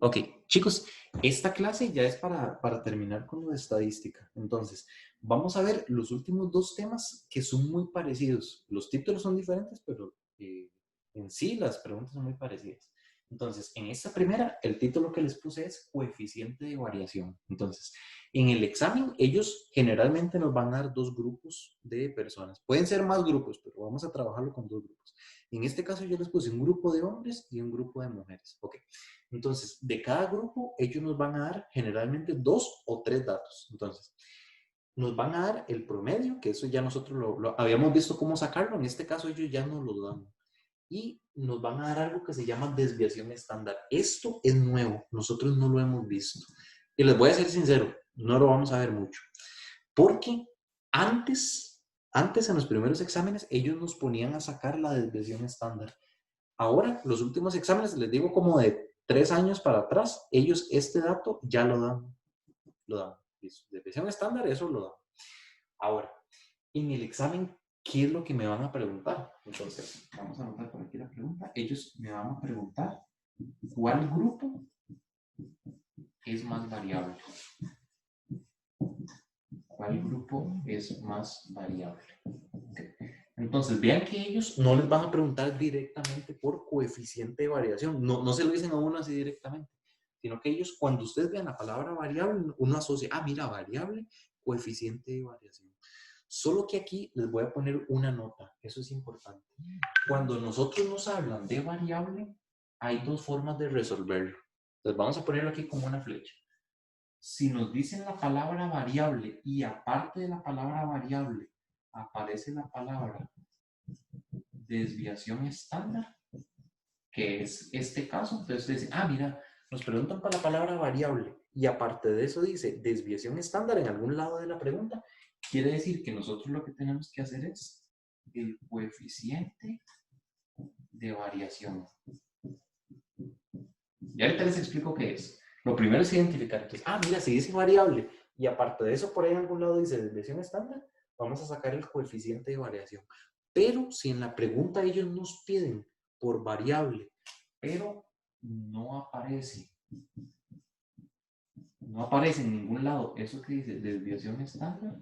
Ok, chicos, esta clase ya es para terminar con lo de estadística. Entonces, vamos a ver los últimos dos temas que son muy parecidos. Los títulos son diferentes, pero en sí las preguntas son muy parecidas. Entonces, en esta primera, el título que les puse es coeficiente de variación. Entonces, en el examen, ellos generalmente nos van a dar dos grupos de personas. Pueden ser más grupos, pero vamos a trabajarlo con dos grupos. En este caso, yo les puse un grupo de hombres y un grupo de mujeres. Ok. Entonces, de cada grupo, ellos nos van a dar generalmente dos o tres datos. Entonces, nos van a dar el promedio, que eso ya nosotros lo habíamos visto cómo sacarlo. En este caso, ellos ya nos lo dan. Y nos van a dar algo que se llama desviación estándar. Esto es nuevo. Nosotros no lo hemos visto. Y les voy a ser sincero, no lo vamos a ver mucho. Porque antes en los primeros exámenes, ellos nos ponían a sacar la desviación estándar. Ahora, los últimos exámenes, les digo como de 3 años para atrás, ellos este dato ya lo dan. Lo dan. Desviación estándar, eso lo dan. Ahora, en el examen, ¿qué es lo que me van a preguntar? Entonces, vamos a anotar por aquí la pregunta. Ellos me van a preguntar cuál grupo es más variable. ¿Cuál grupo es más variable? Okay. Entonces, vean que ellos no les van a preguntar directamente por coeficiente de variación. No se lo dicen a uno así directamente, sino que ellos, cuando ustedes vean la palabra variable, uno asocia, mira, variable, coeficiente de variación. Solo que aquí les voy a poner una nota, eso es importante. Cuando nosotros nos hablan de variable, hay dos formas de resolverlo. Entonces, vamos a ponerlo aquí como una flecha. Si nos dicen la palabra variable y aparte de la palabra variable aparece la palabra desviación estándar, que es este caso, entonces dice, mira, nos preguntan para la palabra variable y aparte de eso dice desviación estándar en algún lado de la pregunta, quiere decir que nosotros lo que tenemos que hacer es el coeficiente de variación. Y ahorita les explico qué es. Lo primero es identificar. Entonces, mira, si dice variable y aparte de eso por ahí en algún lado dice desviación estándar, vamos a sacar el coeficiente de variación. Pero si en la pregunta ellos nos piden por variable, pero no aparece en ningún lado eso que dice desviación estándar,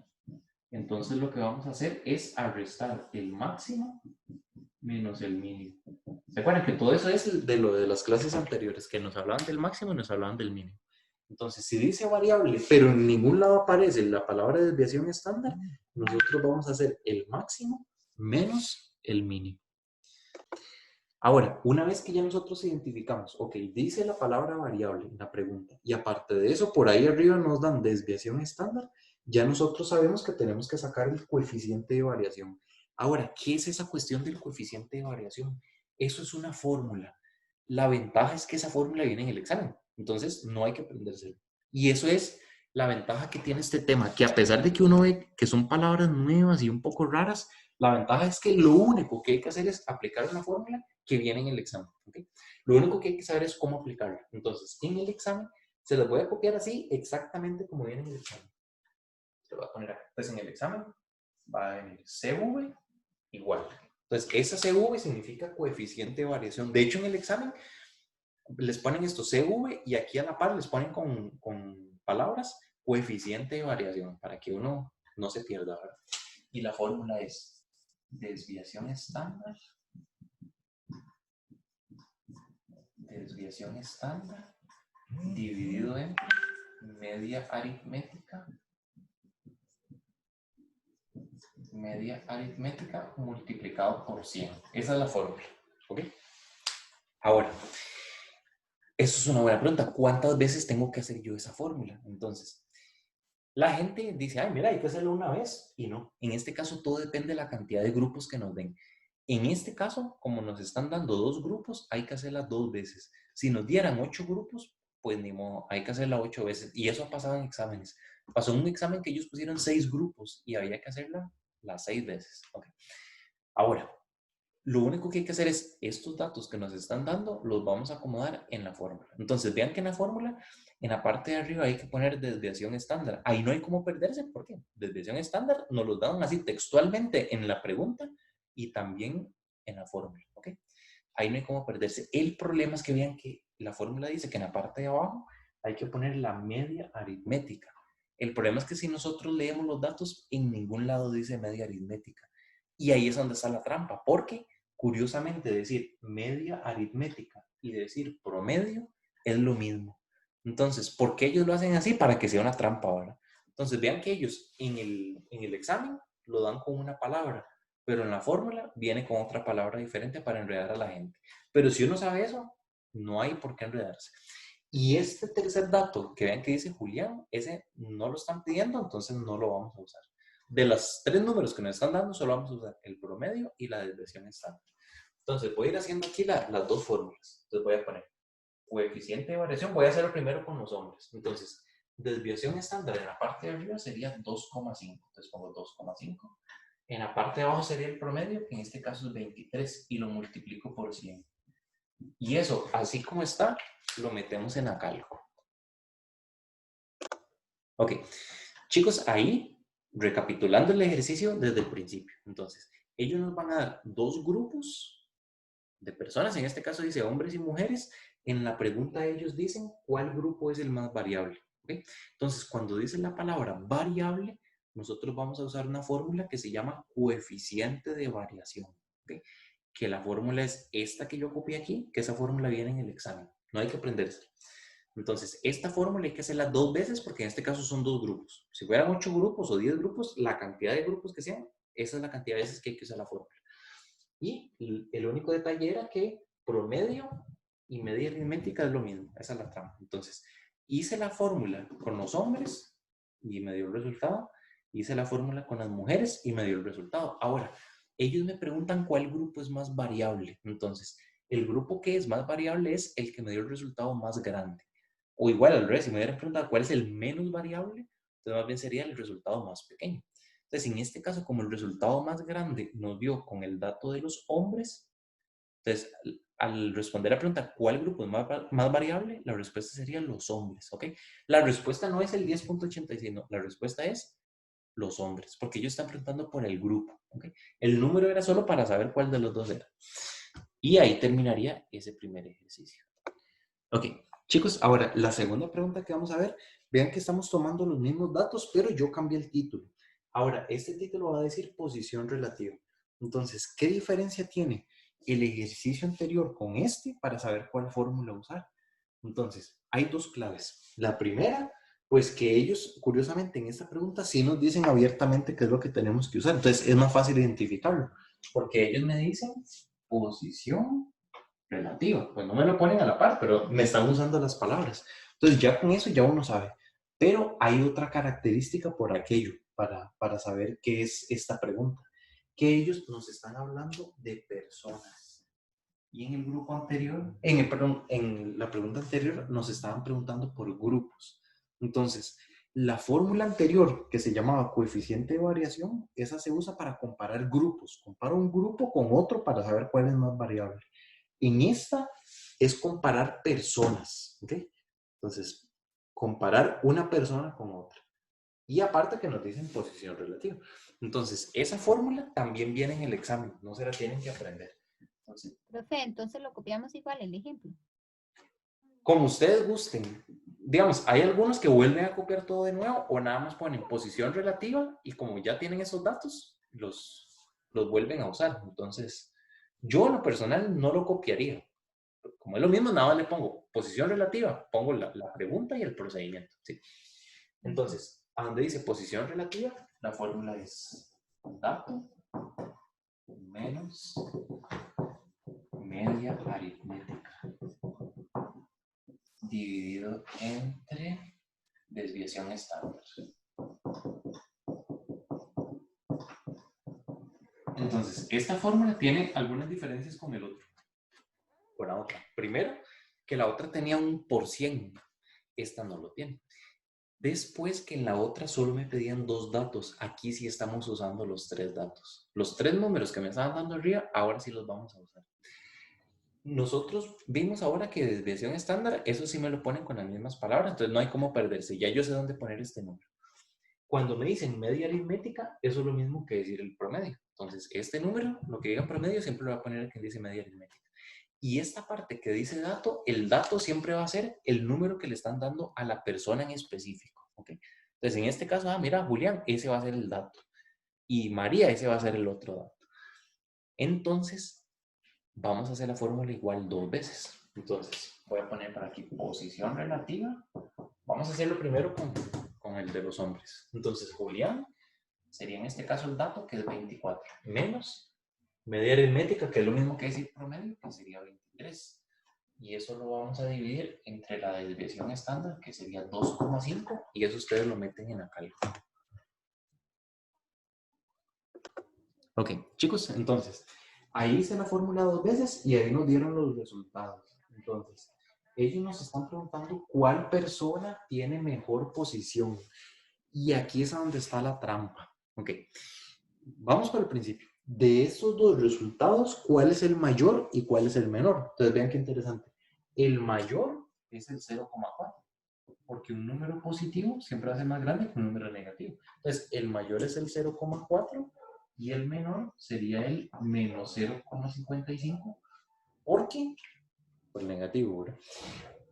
entonces lo que vamos a hacer es arrestar el máximo menos el mínimo. ¿Se acuerdan que todo eso es de lo de las clases anteriores, que nos hablaban del máximo y nos hablaban del mínimo? Entonces, si dice variable, pero en ningún lado aparece la palabra desviación estándar, nosotros vamos a hacer el máximo menos el mínimo. Ahora, una vez que ya nosotros identificamos, ok, dice la palabra variable en la pregunta, y aparte de eso, por ahí arriba nos dan desviación estándar, ya nosotros sabemos que tenemos que sacar el coeficiente de variación. Ahora, ¿qué es esa cuestión del coeficiente de variación? Eso es una fórmula. La ventaja es que esa fórmula viene en el examen, entonces no hay que aprendérselo. Y eso es la ventaja que tiene este tema, que a pesar de que uno ve que son palabras nuevas y un poco raras, la ventaja es que lo único que hay que hacer es aplicar una fórmula que viene en el examen. ¿Okay? Lo único que hay que saber es cómo aplicarla. Entonces, en el examen, se las voy a copiar así, exactamente como viene en el examen. Se lo voy a poner acá. Entonces, en el examen va a venir CV igual. Entonces, esa CV significa coeficiente de variación. De hecho, en el examen les ponen esto CV y aquí a la par les ponen con palabras coeficiente de variación para que uno no se pierda, ¿verdad? Y la fórmula es desviación estándar dividido entre media aritmética multiplicado por 100. Esa es la fórmula. ¿Ok? Ahora, eso es una buena pregunta. ¿Cuántas veces tengo que hacer yo esa fórmula? Entonces, la gente dice, mira, hay que hacerlo una vez. Y no. En este caso, todo depende de la cantidad de grupos que nos den. En este caso, como nos están dando 2 grupos, hay que hacerla 2 veces. Si nos dieran 8 grupos, pues ni modo, hay que hacerla 8 veces. Y eso ha pasado en exámenes. Pasó en un examen que ellos pusieron 6 grupos y había que hacerla las 6 veces. Okay. Ahora, lo único que hay que hacer es estos datos que nos están dando, los vamos a acomodar en la fórmula. Entonces, vean que en la fórmula, en la parte de arriba hay que poner desviación estándar. Ahí no hay cómo perderse. ¿Por qué? Desviación estándar nos lo dan así textualmente en la pregunta y también en la fórmula. ¿Ok? ahí no hay cómo perderse. El problema es que vean que la fórmula dice que en la parte de abajo hay que poner la media aritmética. El problema es que si nosotros leemos los datos, en ningún lado dice media aritmética. Y ahí es donde está la trampa, porque curiosamente decir media aritmética y decir promedio es lo mismo. Entonces, ¿por qué ellos lo hacen así? Para que sea una trampa, ¿verdad? Entonces, vean que ellos en el examen lo dan con una palabra, pero en la fórmula viene con otra palabra diferente para enredar a la gente. Pero si uno sabe eso, no hay por qué enredarse. Y este tercer dato que vean que dice Julián, ese no lo están pidiendo, entonces no lo vamos a usar. De los 3 números que nos están dando, solo vamos a usar el promedio y la desviación estándar. Entonces voy a ir haciendo aquí las dos fórmulas. Entonces voy a poner coeficiente de variación, voy a hacerlo primero con los hombres. Entonces, desviación estándar en la parte de arriba sería 2,5. Entonces pongo 2,5. En la parte de abajo sería el promedio, que en este caso es 23, y lo multiplico por 100. Y eso, así como está, lo metemos en la cálculo. Ok, chicos, ahí, recapitulando el ejercicio desde el principio. Entonces, ellos nos van a dar 2 grupos de personas, en este caso dice hombres y mujeres. En la pregunta ellos dicen cuál grupo es el más variable. ¿Okay? Entonces, cuando dicen la palabra variable, nosotros vamos a usar una fórmula que se llama coeficiente de variación. ¿Okay? Que la fórmula es esta que yo copié aquí, que esa fórmula viene en el examen. No hay que aprenderse. Entonces, esta fórmula hay que hacerla 2 veces porque en este caso son 2 grupos. Si fueran 8 grupos o 10 grupos, la cantidad de grupos que sean, esa es la cantidad de veces que hay que usar la fórmula. Y el único detalle era que promedio y media aritmética es lo mismo. Esa es la trampa. Entonces, hice la fórmula con los hombres y me dio el resultado. Hice la fórmula con las mujeres y me dio el resultado. Ahora, ellos me preguntan cuál grupo es más variable. Entonces, el grupo que es más variable es el que me dio el resultado más grande. O igual al revés, si me hubieran preguntado cuál es el menos variable, entonces más bien sería el resultado más pequeño. Entonces, en este caso, como el resultado más grande nos dio con el dato de los hombres, entonces, al responder a la pregunta, ¿cuál grupo es más variable? La respuesta sería los hombres, ¿ok? La respuesta no es el 10.86, no, la respuesta es los hombres, porque ellos están preguntando por el grupo, ¿ok? El número era solo para saber cuál de los dos era. Y ahí terminaría ese primer ejercicio. Ok, chicos, ahora la segunda pregunta que vamos a ver, vean que estamos tomando los mismos datos, pero yo cambié el título. Ahora, este título va a decir posición relativa. Entonces, ¿qué diferencia tiene el ejercicio anterior con este para saber cuál fórmula usar? Entonces, hay 2 claves. La primera, pues que ellos, curiosamente, en esta pregunta sí nos dicen abiertamente qué es lo que tenemos que usar. Entonces, es más fácil identificarlo, porque ellos me dicen posición relativa. Pues no me lo ponen a la par, pero me están usando las palabras. Entonces ya con eso ya uno sabe. Pero hay otra característica por aquello, para saber qué es esta pregunta. Que ellos nos están hablando de personas. Y en el grupo anterior, perdón, en la pregunta anterior nos estaban preguntando por grupos. Entonces, la fórmula anterior, que se llamaba coeficiente de variación, esa se usa para comparar grupos. Comparo un grupo con otro para saber cuál es más variable. En esta es comparar personas, ¿ok? Entonces, comparar una persona con otra. Y aparte que nos dicen posición relativa. Entonces, esa fórmula también viene en el examen, no se la tienen que aprender. Entonces, Profe, entonces lo copiamos igual, el ejemplo. como ustedes gusten. Digamos, hay algunos que vuelven a copiar todo de nuevo o nada más ponen posición relativa y como ya tienen esos datos, los vuelven a usar. Entonces, yo en lo personal no lo copiaría. Como es lo mismo, nada más le pongo posición relativa, pongo la pregunta y el procedimiento. ¿Sí? Entonces, a donde dice posición relativa, la fórmula es dato menos media aritmética dividido entre desviación estándar. Entonces, esta fórmula tiene algunas diferencias con el otro. Con la otra. Primero, que la otra tenía un por cien. Esta no lo tiene. Después que en la otra solo me pedían 2 datos. Aquí sí estamos usando los 3 datos. Los 3 números que me estaban dando arriba, ahora sí los vamos a usar. Nosotros vimos ahora que desviación estándar, eso sí me lo ponen con las mismas palabras, entonces no hay cómo perderse. Ya yo sé dónde poner este número. Cuando me dicen media aritmética, eso es lo mismo que decir el promedio. Entonces, este número, lo que diga promedio, siempre lo voy a poner el que dice media aritmética. Y esta parte que dice dato, el dato siempre va a ser el número que le están dando a la persona en específico. ¿Ok? Entonces, en este caso, mira, Julián, ese va a ser el dato. Y María, ese va a ser el otro dato. Entonces, vamos a hacer la fórmula igual 2 veces. Entonces, voy a poner para aquí posición relativa. Vamos a hacerlo primero con el de los hombres. Entonces, Julián sería en este caso el dato, que es 24, menos media aritmética, que es lo mismo que decir promedio, que sería 23. Y eso lo vamos a dividir entre la desviación estándar, que sería 2,5, y eso ustedes lo meten en la cálculo. Ok, chicos, entonces, ahí hice la fórmula 2 veces y ahí nos dieron los resultados. Entonces, ellos nos están preguntando cuál persona tiene mejor posición. Y aquí es donde está la trampa. Ok, vamos por el principio. De estos dos resultados, ¿cuál es el mayor y cuál es el menor? Entonces, vean qué interesante. El mayor es el 0,4, porque un número positivo siempre va a ser más grande que un número negativo. Entonces, el mayor es el 0,4 y el menor sería el menos 0,55. ¿Por qué? Por el negativo, ¿verdad?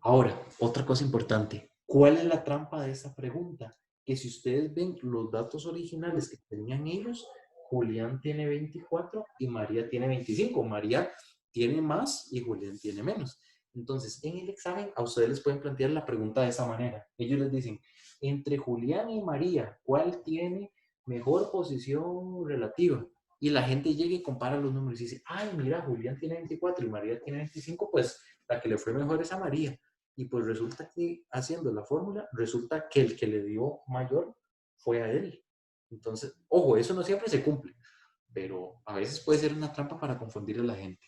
Ahora, otra cosa importante. ¿Cuál es la trampa de esta pregunta? Que si ustedes ven los datos originales que tenían ellos, Julián tiene 24 y María tiene 25. María tiene más y Julián tiene menos. Entonces, en el examen, a ustedes les pueden plantear la pregunta de esa manera. Ellos les dicen, entre Julián y María, ¿cuál tiene mejor posición relativa? Y la gente llega y compara los números y dice, ay, mira, Julián tiene 24 y María tiene 25, pues la que le fue mejor es a María. Y pues resulta que haciendo la fórmula, resulta que el que le dio mayor fue a él. Entonces, ojo, eso no siempre se cumple, pero a veces puede ser una trampa para confundir a la gente.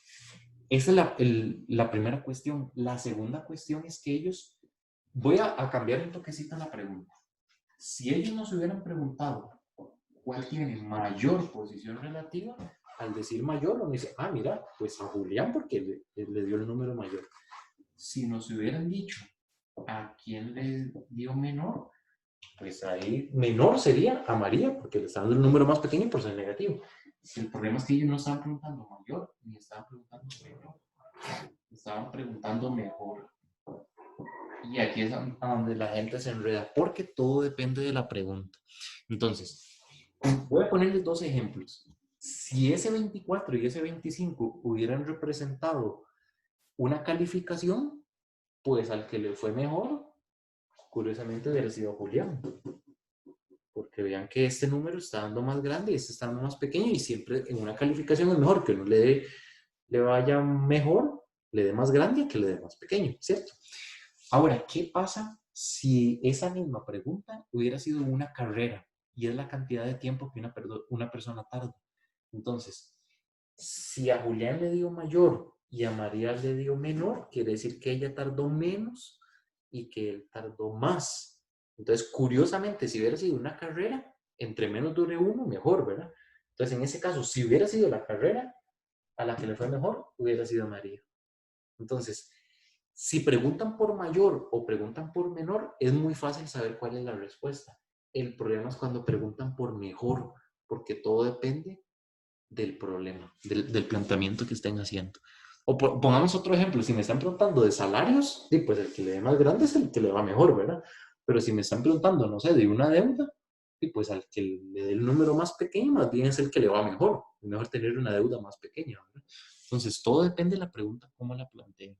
Esa es la primera cuestión. La segunda cuestión es que ellos, voy a cambiar un toquecito la pregunta. Si ellos nos hubieran preguntado cuál tiene mayor posición relativa, al decir mayor, uno dice, ah, mira, pues a Julián porque le dio el número mayor. Si nos hubieran dicho a quién le dio menor, pues ahí menor sería a María, porque le está dando el número más pequeño por ser negativo. El problema es que ellos no estaban preguntando mayor, ni estaban preguntando menor, estaban preguntando mejor. Y aquí es a donde la gente se enreda, porque todo depende de la pregunta. Entonces, voy a ponerles dos ejemplos. Si ese 24 y ese 25 hubieran representado una calificación, pues al que le fue mejor, curiosamente hubiera sido Julián. Porque vean que este número está dando más grande y este está dando más pequeño, y siempre en una calificación es mejor que uno le vaya mejor, le dé más grande que le dé más pequeño, ¿cierto? Ahora, ¿qué pasa si esa misma pregunta hubiera sido una carrera y es la cantidad de tiempo que una persona tarda? Entonces, si a Julián le dio mayor y a María le dio menor, quiere decir que ella tardó menos y que él tardó más. Entonces, curiosamente, si hubiera sido una carrera, entre menos dure uno, mejor, ¿verdad? Entonces, en ese caso, si hubiera sido la carrera, a la que le fue mejor, hubiera sido María. Entonces, si preguntan por mayor o preguntan por menor, es muy fácil saber cuál es la respuesta. El problema es cuando preguntan por mejor, porque todo depende del problema, del planteamiento que estén haciendo. O pongamos otro ejemplo, si me están preguntando de salarios, sí, pues el que le dé más grande es el que le va mejor, ¿verdad? Pero si me están preguntando, no sé, de una deuda, sí, pues al que le dé el número más pequeño, más bien es el que le va mejor. Es mejor tener una deuda más pequeña, ¿verdad? Entonces, todo depende de la pregunta, cómo la planteen.